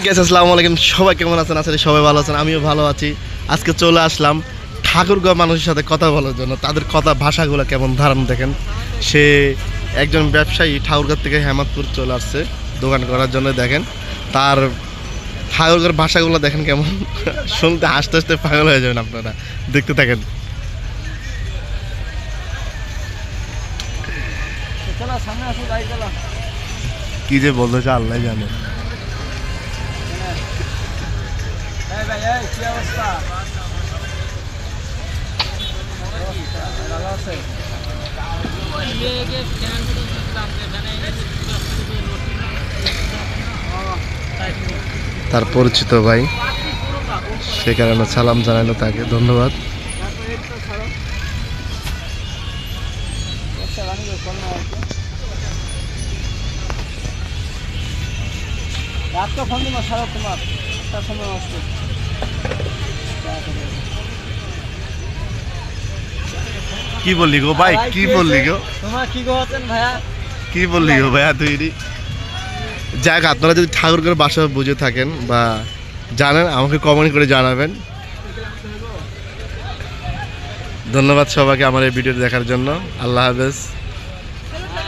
আসসালামু আলাইকুম, সবাই কেমন আছেন? আসলে সবাই ভালো আছেন, আমিও ভালো আছি। আজকে চলে আসলাম ঠাকুরগাঁও মানুষের সাথে কথা বলার জন্য। তাদের কথা ভাষাগুলো কেমন ধারণ দেখেন। সে একজন ব্যবসায়ী ঠাকুরগাঁও থেকে হেমাদপুর চলে আসছে দোকান করার জন্য। দেখেন তার ঠাকুরগাঁওর ভাষাগুলো দেখেন কেমন। শুনতে হাসতে হাসতে পাগল হয়ে যাবেন আপনারা, দেখতে থাকেন। কি যে বলতেছে আল্লাহ জানে। তার পরিচিত ভাই, সে কারণে সালাম জানালো তাকে, ধন্যবাদ। কি বললি গো ভাই, কি বললি গো, কি বললি গো ভাইয়া তুই? যাক, আপনারা যদি ঠাকুরগাঁওর ভাষা বুঝে থাকেন বা জানেন, আমাকে কমেন্ট করে জানাবেন। ধন্যবাদ সবাইকে আমার এই ভিডিও দেখার জন্য। আল্লাহ হাফেজ।